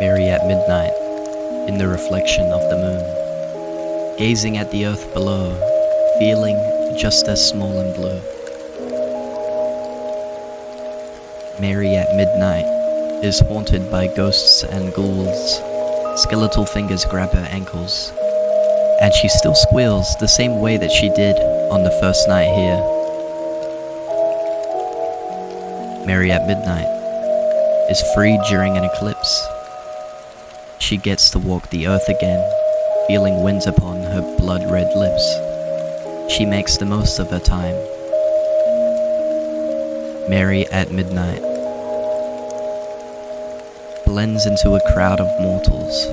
Mary at midnight, in the reflection of the moon, gazing at the earth below, feeling just as small and blue. Mary at midnight is haunted by ghosts and ghouls. Skeletal fingers grab her ankles, and she still squeals the same way that she did on the first night here. Mary at midnight is freed during an eclipse. She gets to walk the earth again, feeling winds upon her blood-red lips. She makes the most of her time. Mary at midnight blends into a crowd of mortals,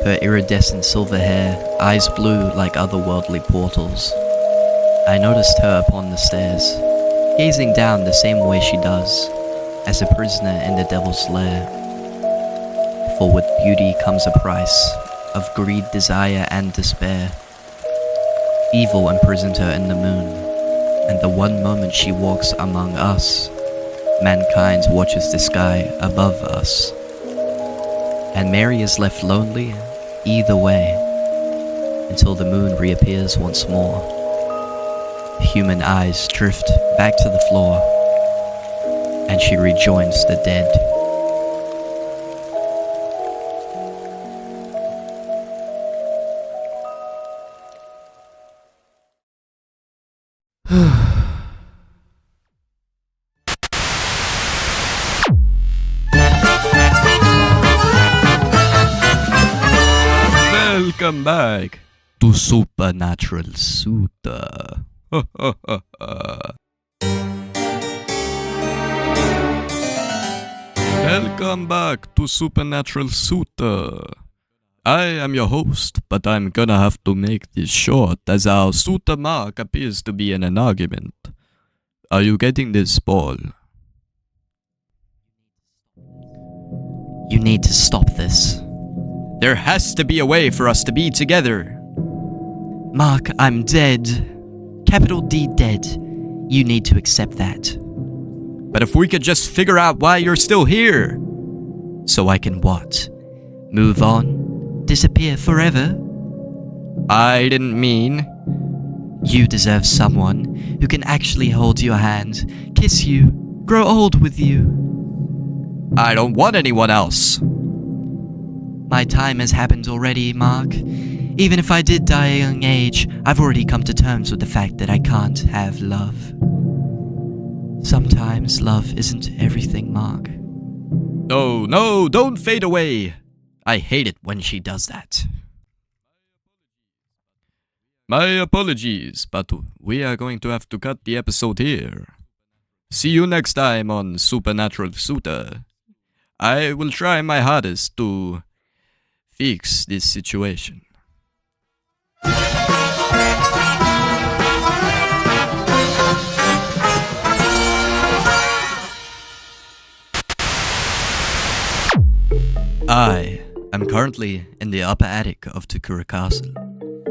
her iridescent silver hair, eyes blue like otherworldly portals. I noticed her upon the stairs, gazing down the same way she does, as a prisoner in the devil's lair. For with beauty comes a price of greed, desire, and despair. Evil imprisoned her in the moon, and the one moment she walks among us, mankind watches the sky above us. And Mary is left lonely either way, until the moon reappears once more. Human eyes drift back to the floor, and she rejoins the dead. Welcome back to Supernatural Sutta. Welcome back to Supernatural Sutta. I am your host, but I'm gonna have to make this short as our Sutta mark appears to be in an argument. Are you getting this, Paul? You need to stop this. There has to be a way for us to be together. Mark, I'm dead. Capital D dead. You need to accept that. But if we could just figure out why you're still here. So I can what? Move on? Disappear forever? I didn't mean. You deserve someone who can actually hold your hand, kiss you, grow old with you. I don't want anyone else. My time has happened already, Mark. Even if I did die at a young age, I've already come to terms with the fact that I can't have love. Sometimes love isn't everything, Mark. No, don't fade away. I hate it when she does that. My apologies, but we are going to have to cut the episode here. See you next time on Supernatural Sutta. I will try my hardest to fix this situation. I am currently in the upper attic of Takura Castle,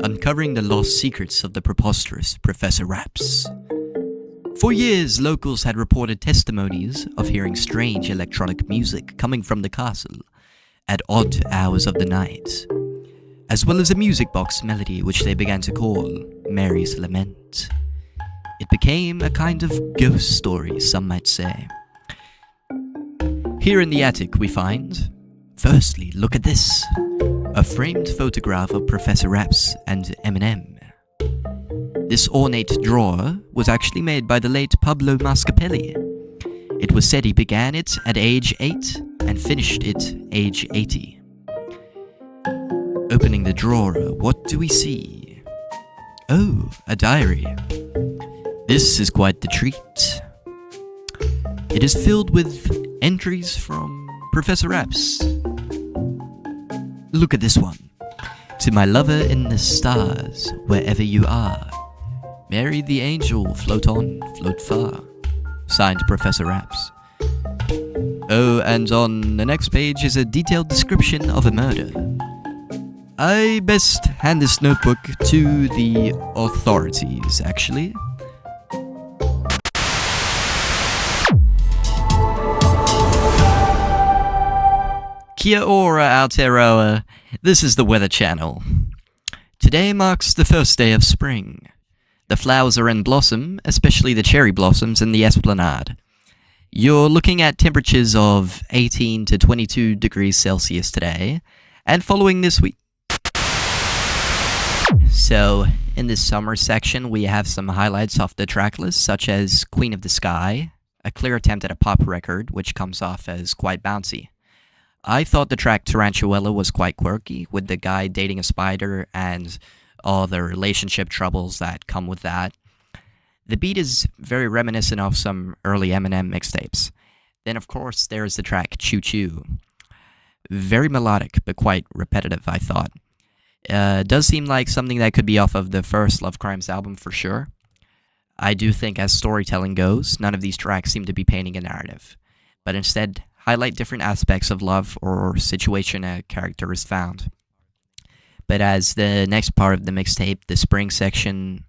uncovering the lost secrets of the preposterous Professor Raps. For years, locals had reported testimonies of hearing strange electronic music coming from the castle at odd hours of the night, as well as a music box melody which they began to call Mary's Lament. It became a kind of ghost story, some might say. Here in the attic we find, firstly, look at this, a framed photograph of Professor Raps and Eminem. This ornate drawer was actually made by the late Pablo Mascapelli. It was said he began it at age 8 and finished it age 80. Opening the drawer, what do we see? Oh, a diary. This is quite the treat. It is filled with entries from Professor Raps. Look at this one. To my lover in the stars, wherever you are. Mary the angel, float on, float far. Signed, Professor Raps. Oh, and on the next page is a detailed description of a murder. I best hand this notebook to the authorities, actually. Kia ora, Aotearoa. This is the Weather Channel. Today marks the first day of spring. The flowers are in blossom, especially the cherry blossoms in the esplanade. You're looking at temperatures of 18 to 22 degrees Celsius today, and following this week. So, in this summer section, we have some highlights off the track list, such as Queen of the Sky, a clear attempt at a pop record, which comes off as quite bouncy. I thought the track Tarantuella was quite quirky, with the guy dating a spider and all the relationship troubles that come with that. The beat is very reminiscent of some early Eminem mixtapes. Then, of course, there's the track Choo Choo. Very melodic, but quite repetitive, I thought. Does seem like something that could be off of the first Love Crimes album for sure. I do think as storytelling goes, none of these tracks seem to be painting a narrative, but instead highlight different aspects of love or situation a character is found. But as the next part of the mixtape, the spring section,